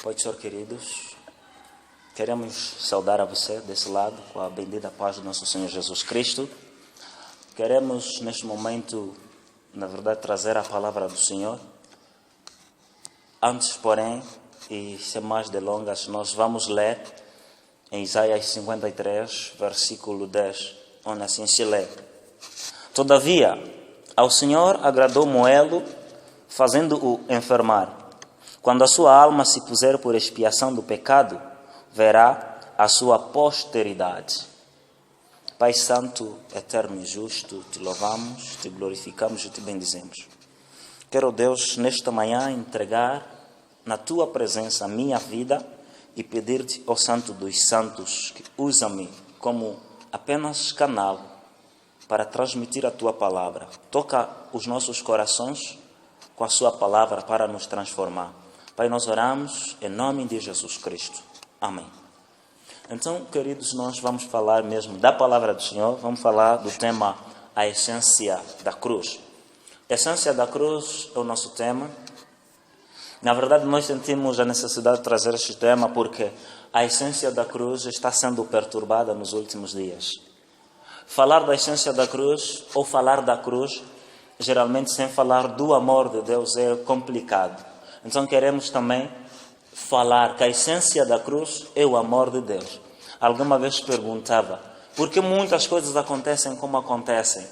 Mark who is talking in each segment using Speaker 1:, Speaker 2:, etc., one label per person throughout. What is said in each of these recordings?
Speaker 1: Pai do Senhor, queridos, queremos saudar a você desse lado com a bendita paz do nosso Senhor Jesus Cristo. Queremos neste momento, na verdade, trazer a palavra do Senhor. Antes, porém, e sem mais delongas, nós vamos ler em Isaías 53, versículo 10, onde assim se lê: Todavia, ao Senhor agradou Moelo, fazendo-o enfermar. Quando a sua alma se puser por expiação do pecado, verá a sua posteridade. Pai Santo, Eterno e Justo, te louvamos, te glorificamos e te bendizemos. Quero, Deus, nesta manhã entregar na tua presença a minha vida e pedir-te, ó Santo dos Santos, que usa-me como apenas canal para transmitir a tua palavra. Toca os nossos corações com a sua palavra para nos transformar. Pai, nós oramos em nome de Jesus Cristo. Amém. Então, queridos, nós vamos falar mesmo da palavra do Senhor. Vamos falar do tema a essência da cruz. A essência da cruz é o nosso tema. Na verdade, nós sentimos a necessidade de trazer este tema porque a essência da cruz está sendo perturbada nos últimos dias. Falar da essência da cruz ou falar da cruz, geralmente sem falar do amor de Deus, é complicado. Então queremos também falar que a essência da cruz é o amor de Deus. Alguma vez perguntava, por que muitas coisas acontecem como acontecem?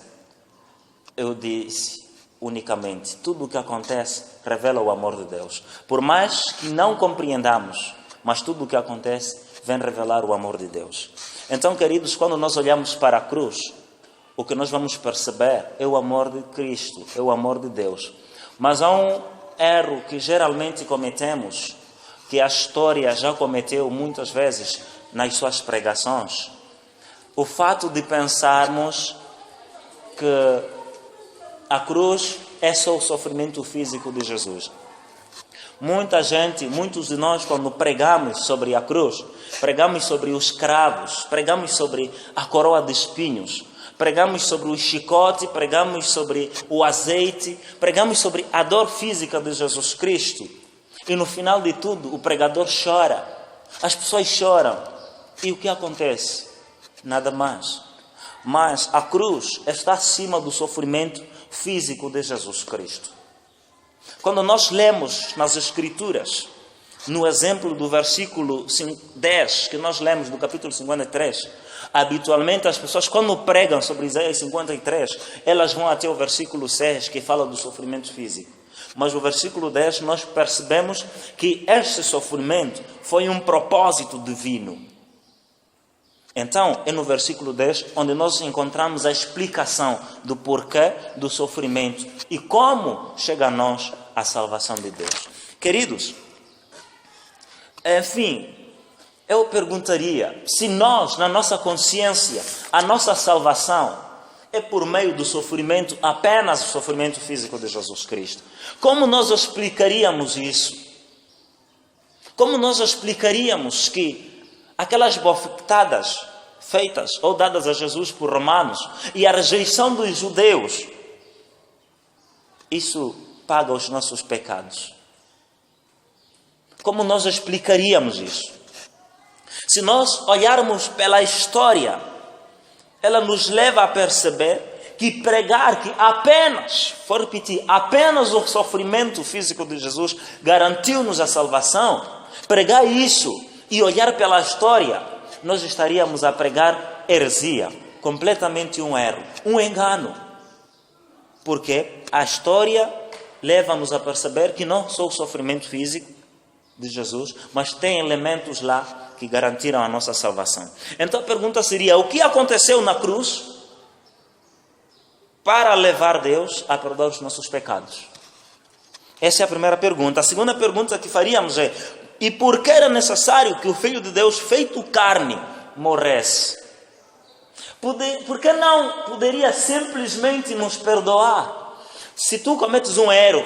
Speaker 1: Eu disse unicamente, tudo o que acontece revela o amor de Deus. Por mais que não compreendamos, mas tudo o que acontece vem revelar o amor de Deus. Então, queridos, quando nós olhamos para a cruz, o que nós vamos perceber é o amor de Cristo, é o amor de Deus. Mas há um erro que geralmente cometemos, que a história já cometeu muitas vezes nas suas pregações. O fato de pensarmos que a cruz é só o sofrimento físico de Jesus. Muitos de nós, quando pregamos sobre a cruz, pregamos sobre os cravos, pregamos sobre a coroa de espinhos, pregamos sobre o chicote, pregamos sobre o azeite, pregamos sobre a dor física de Jesus Cristo. E no final de tudo, o pregador chora, as pessoas choram. E o que acontece? Nada mais. Mas a cruz está acima do sofrimento físico de Jesus Cristo. Quando nós lemos nas Escrituras, no exemplo do versículo 10, que nós lemos do capítulo 53, habitualmente as pessoas, quando pregam sobre Isaías 53, elas vão até o versículo 6, que fala do sofrimento físico. Mas no versículo 10 nós percebemos que este sofrimento foi um propósito divino. Então, é no versículo 10 onde nós encontramos a explicação do porquê do sofrimento e como chega a nós a salvação de Deus. Queridos, enfim, eu perguntaria, se nós, na nossa consciência, a nossa salvação é por meio do sofrimento, apenas o sofrimento físico de Jesus Cristo, como nós explicaríamos isso? Como nós explicaríamos que aquelas bofetadas feitas ou dadas a Jesus por romanos e a rejeição dos judeus, isso paga os nossos pecados? Como nós explicaríamos isso? Se nós olharmos pela história, ela nos leva a perceber que pregar que apenas, vou repetir, apenas o sofrimento físico de Jesus garantiu-nos a salvação, pregar isso e olhar pela história, nós estaríamos a pregar heresia, completamente um erro, um engano. Porque a história leva-nos a perceber que não só o sofrimento físico de Jesus, mas tem elementos lá que garantiram a nossa salvação. Então a pergunta seria, o que aconteceu na cruz para levar Deus a perdoar os nossos pecados? Essa é a primeira pergunta. A segunda pergunta que faríamos é, e por que era necessário que o Filho de Deus, feito carne, morresse? Por que não poderia simplesmente nos perdoar? Se tu cometes um erro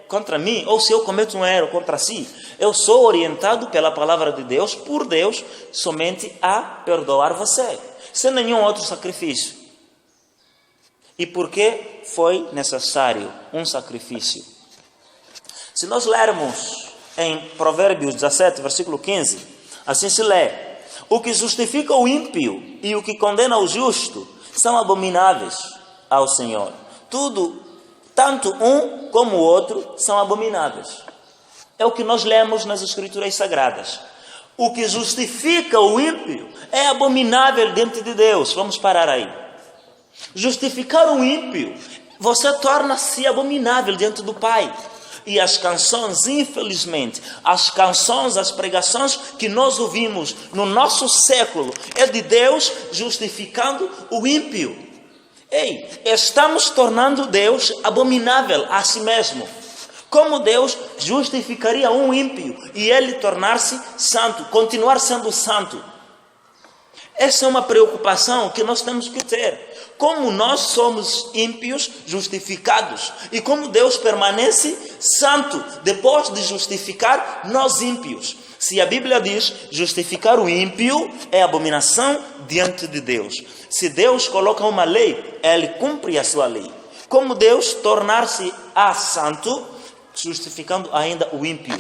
Speaker 1: contra mim, ou se eu cometo um erro contra si, eu sou orientado pela palavra de Deus, por Deus, somente a perdoar você, sem nenhum outro sacrifício. E por que foi necessário um sacrifício? Se nós lermos em Provérbios 17, versículo 15, assim se lê: o que justifica o ímpio e o que condena o justo são abomináveis ao Senhor. Tudo, tanto um como o outro, são abomináveis. É o que nós lemos nas Escrituras Sagradas. O que justifica o ímpio é abominável diante de Deus. Vamos parar aí. Justificar o ímpio, você torna-se abominável diante do Pai. E as canções, infelizmente, as pregações que nós ouvimos no nosso século é de Deus justificando o ímpio. Ei, estamos tornando Deus abominável a si mesmo. Como Deus justificaria um ímpio e ele tornar-se santo, continuar sendo santo? Essa é uma preocupação que nós temos que ter. Como nós somos ímpios justificados e como Deus permanece santo depois de justificar nós ímpios. Se a Bíblia diz justificar o ímpio é abominação diante de Deus. Se Deus coloca uma lei, ele cumpre a sua lei. Como Deus tornar-se santo, justificando ainda o ímpio?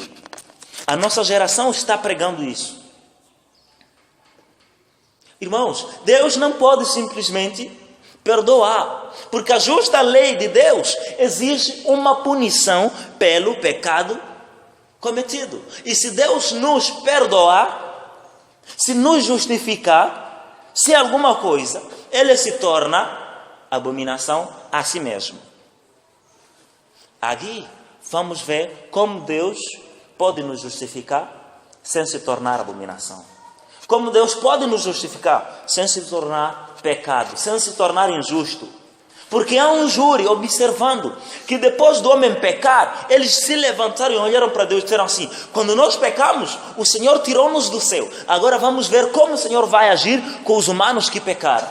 Speaker 1: A nossa geração está pregando isso. Irmãos, Deus não pode simplesmente perdoar, porque a justa lei de Deus exige uma punição pelo pecado cometido. E se Deus nos perdoar, se nos justificar, se alguma coisa, ele se torna abominação a si mesmo. Aqui vamos ver como Deus pode nos justificar sem se tornar abominação. Como Deus pode nos justificar sem se tornar pecado, sem se tornar injusto. Porque há um júri observando que depois do homem pecar, eles se levantaram e olharam para Deus e disseram assim: quando nós pecamos, o Senhor tirou-nos do céu. Agora vamos ver como o Senhor vai agir com os humanos que pecaram.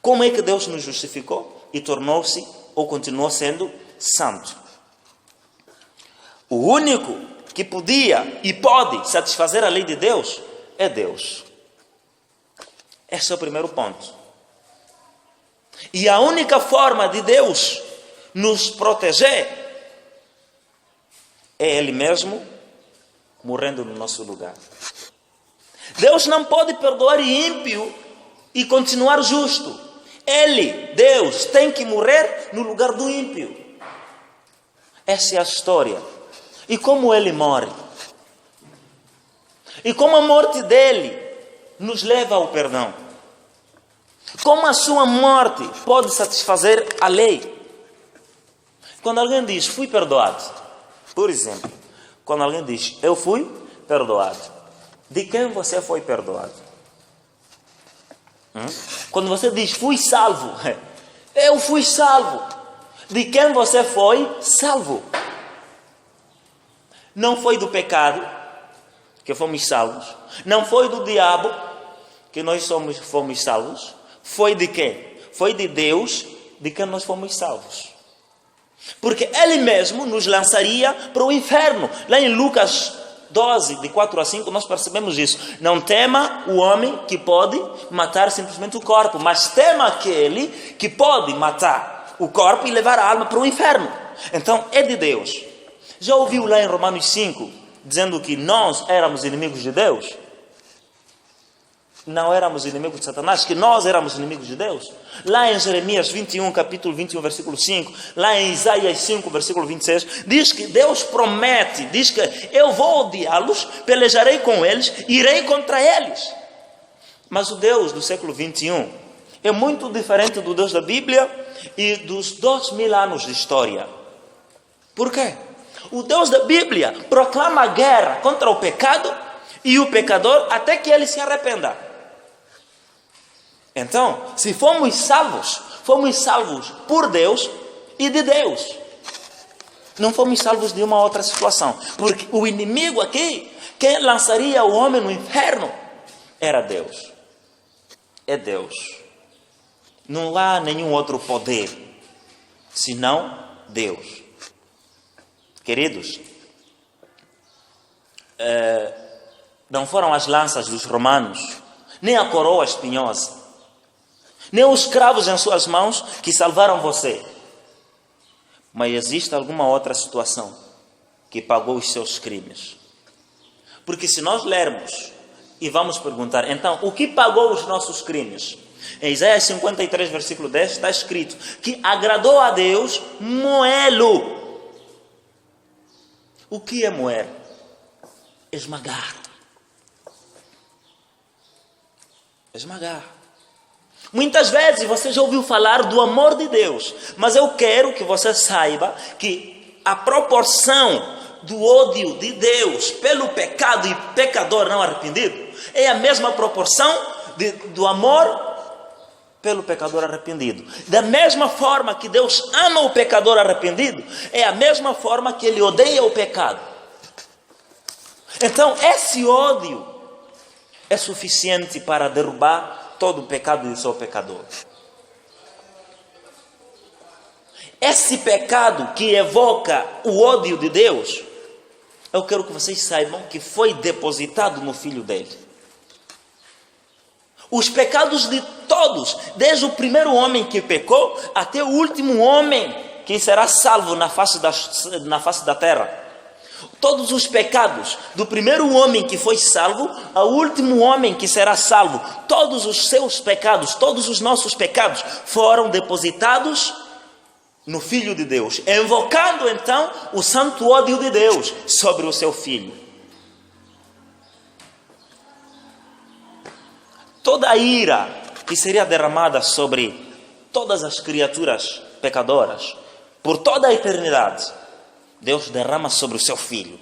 Speaker 1: Como é que Deus nos justificou e tornou-se ou continuou sendo santo? O único que podia e pode satisfazer a lei de Deus é Deus. Esse é o primeiro ponto. E a única forma de Deus nos proteger é Ele mesmo morrendo no nosso lugar. Deus não pode perdoar o ímpio e continuar justo. Ele, Deus, tem que morrer no lugar do ímpio. Essa é a história. E como ele morre? E como a morte dele nos leva ao perdão? Como a sua morte pode satisfazer a lei? Quando alguém diz, fui perdoado. Por exemplo, quando alguém diz, eu fui perdoado. De quem você foi perdoado? Quando você diz, fui salvo. Eu fui salvo. De quem você foi salvo? Não foi do pecado que fomos salvos. Não foi do diabo que nós fomos salvos. Foi de quem? Foi de Deus de quem nós fomos salvos. Porque Ele mesmo nos lançaria para o inferno. Lá em Lucas 12, de 4 a 5, nós percebemos isso. Não tema o homem que pode matar simplesmente o corpo, mas tema aquele que pode matar o corpo e levar a alma para o inferno. Então é de Deus. Já ouviu lá em Romanos 5, dizendo que nós éramos inimigos de Deus? Não éramos inimigos de Satanás, que nós éramos inimigos de Deus? Lá em Jeremias 21, capítulo 21, versículo 5, lá em Isaías 5, versículo 26, diz que Deus promete, diz que eu vou odiá-los, pelejarei com eles, irei contra eles. Mas o Deus do século 21 é muito diferente do Deus da Bíblia e dos 2000 anos de história. Por quê? O Deus da Bíblia proclama guerra contra o pecado e o pecador até que ele se arrependa. Então, se fomos salvos por Deus e de Deus. Não fomos salvos de uma outra situação. Porque o inimigo aqui, quem lançaria o homem no inferno, era Deus. É Deus. Não há nenhum outro poder, senão Deus. Queridos, não foram as lanças dos romanos, nem a coroa espinhosa, nem os cravos em suas mãos que salvaram você. Mas existe alguma outra situação que pagou os seus crimes. Porque se nós lermos e vamos perguntar, então, o que pagou os nossos crimes? Em Isaías 53, versículo 10, está escrito que agradou a Deus moê-lo. O que é moer? Esmagar. Esmagar. Muitas vezes você já ouviu falar do amor de Deus, mas eu quero que você saiba que a proporção do ódio de Deus pelo pecado e pecador não arrependido é a mesma proporção do amor pelo pecador arrependido. Da mesma forma que Deus ama o pecador arrependido, é a mesma forma que Ele odeia o pecado. Então, esse ódio é suficiente para derrubar todo o pecado do seu pecador. Esse pecado que evoca o ódio de Deus, eu quero que vocês saibam que foi depositado no Filho dele. Os pecados de todos, desde o primeiro homem que pecou, até o último homem que será salvo na face da terra. Todos os pecados, do primeiro homem que foi salvo, ao último homem que será salvo, todos os seus pecados, todos os nossos pecados, foram depositados no Filho de Deus, invocando então o santo ódio de Deus sobre o seu Filho. Toda a ira que seria derramada sobre todas as criaturas pecadoras, por toda a eternidade, Deus derrama sobre o seu Filho,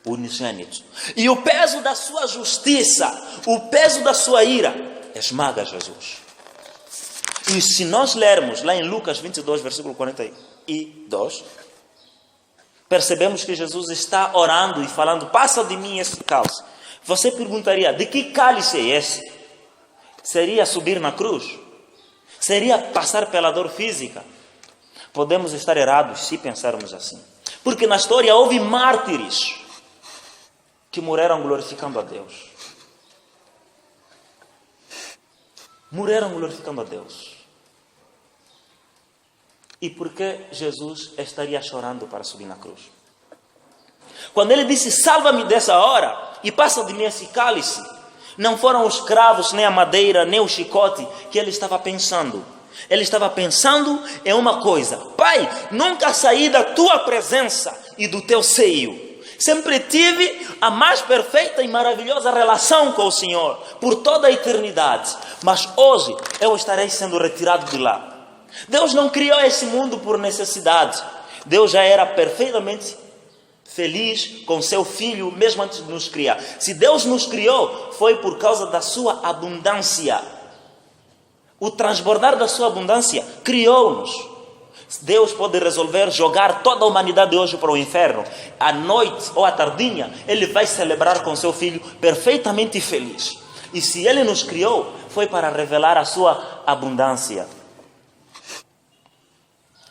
Speaker 1: o unigênito. E o peso da sua justiça, o peso da sua ira, esmaga Jesus. E se nós lermos lá em Lucas 22, versículo 42, percebemos que Jesus está orando e falando, passa de mim esse cálice. Você perguntaria, de que cálice é esse? Seria subir na cruz? Seria passar pela dor física? Podemos estar errados se pensarmos assim. Porque na história houve mártires que morreram glorificando a Deus. Morreram glorificando a Deus. E por que Jesus estaria chorando para subir na cruz? Quando ele disse, salva-me dessa hora e passa de mim esse cálice, não foram os cravos, nem a madeira, nem o chicote que ele estava pensando. Ele estava pensando em uma coisa: Pai, nunca saí da tua presença e do teu seio. Sempre tive a mais perfeita e maravilhosa relação com o Senhor por toda a eternidade. Mas hoje eu estarei sendo retirado de lá. Deus não criou esse mundo por necessidade. Deus já era perfeitamente feliz com seu Filho, mesmo antes de nos criar. Se Deus nos criou, foi por causa da sua abundância. O transbordar da sua abundância criou-nos. Deus pode resolver jogar toda a humanidade hoje para o inferno. À noite ou à tardinha, Ele vai celebrar com seu Filho perfeitamente feliz. E se Ele nos criou, foi para revelar a sua abundância.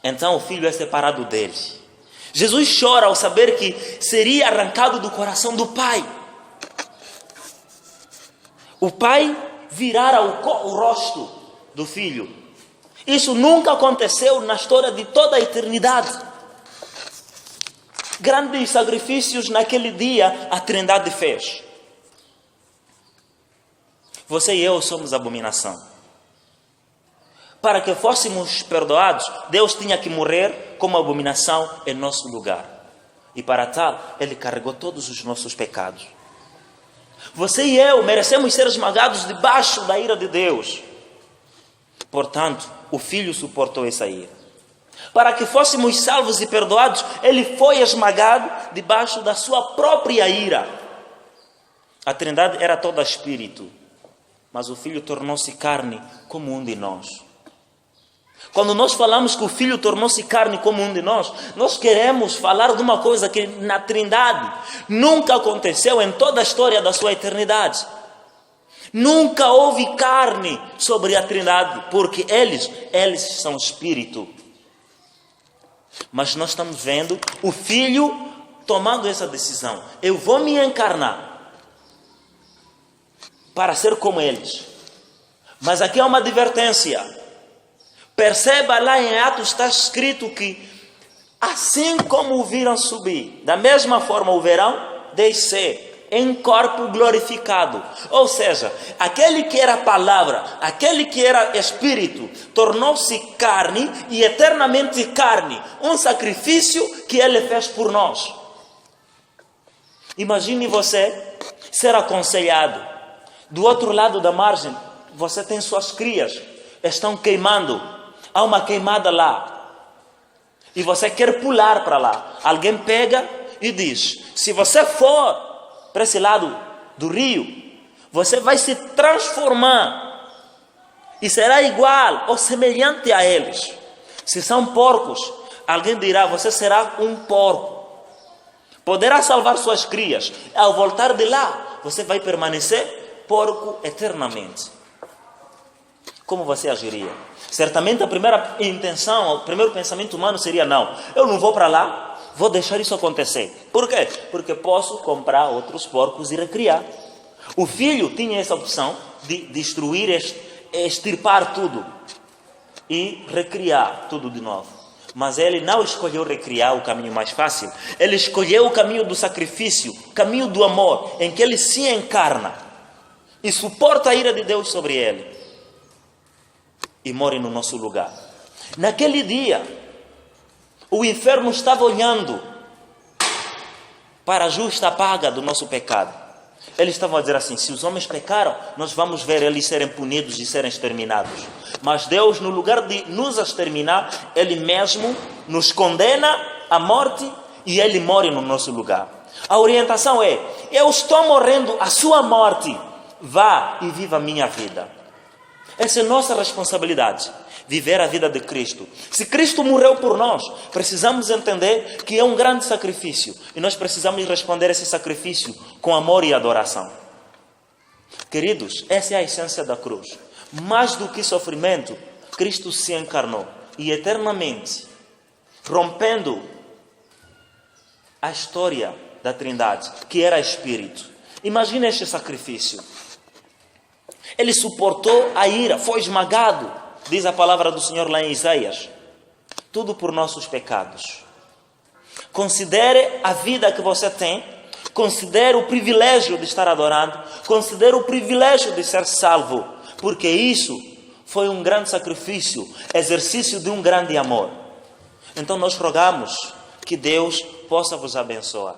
Speaker 1: Então o Filho é separado dele. Jesus chora ao saber que seria arrancado do coração do Pai. O Pai virara o rosto do Filho. Isso nunca aconteceu na história de toda a eternidade. Grandes sacrifícios naquele dia a Trindade fez. Você e eu somos abominação. Para que fôssemos perdoados, Deus tinha que morrer como abominação em nosso lugar. E para tal, Ele carregou todos os nossos pecados. Você e eu merecemos ser esmagados debaixo da ira de Deus. Portanto, o Filho suportou essa ira. Para que fôssemos salvos e perdoados, Ele foi esmagado debaixo da sua própria ira. A Trindade era toda espírito, mas o Filho tornou-se carne como um de nós. Quando nós falamos que o Filho tornou-se carne como um de nós queremos falar de uma coisa que na Trindade nunca aconteceu em toda a história da sua eternidade. Nunca houve carne sobre a Trindade, porque eles são espírito. Mas nós estamos vendo o Filho tomando essa decisão. Eu vou me encarnar para ser como eles. Mas aqui há uma advertência. Perceba lá em Atos está escrito que Assim como o viram subir, da mesma forma o verão descer em corpo glorificado. Ou seja, aquele que era palavra, aquele que era espírito, tornou-se carne e eternamente carne. Um sacrifício que ele fez por nós. Imagine você ser aconselhado. Do outro lado da margem, você tem suas crias, estão queimando. Há uma queimada lá. E você quer pular para lá. Alguém pega e diz: se você for para esse lado do rio, você vai se transformar e será igual ou semelhante a eles. Se são porcos, alguém dirá: você será um porco. Poderá salvar suas crias. Ao voltar de lá, você vai permanecer porco eternamente. Como você agiria? Certamente a primeira intenção, o primeiro pensamento humano seria: não, eu não vou para lá, vou deixar isso acontecer. Por quê? Porque posso comprar outros porcos e recriar. O filho tinha essa opção de destruir, extirpar tudo e recriar tudo de novo. Mas ele não escolheu recriar o caminho mais fácil. Ele escolheu o caminho do sacrifício, o caminho do amor, em que ele se encarna e suporta a ira de Deus sobre ele e morre no nosso lugar. Naquele dia, o inferno estava olhando para a justa paga do nosso pecado. Eles estavam a dizer assim: se os homens pecaram, nós vamos ver eles serem punidos e serem exterminados. Mas Deus, no lugar de nos exterminar, Ele mesmo nos condena à morte e Ele morre no nosso lugar. A orientação é: eu estou morrendo a sua morte, vá e viva a minha vida. Essa é nossa responsabilidade, viver a vida de Cristo. Se Cristo morreu por nós, precisamos entender que é um grande sacrifício. E nós precisamos responder a esse sacrifício com amor e adoração. Queridos, essa é a essência da cruz. Mais do que sofrimento, Cristo se encarnou. E eternamente, rompendo a história da Trindade, que era Espírito. Imagine este sacrifício. Ele suportou a ira, foi esmagado, diz a palavra do Senhor lá em Isaías. Tudo por nossos pecados. Considere a vida que você tem. Considere o privilégio de estar adorando. Considere o privilégio de ser salvo. Porque isso foi um grande sacrifício, exercício de um grande amor. Então nós rogamos que Deus possa vos abençoar.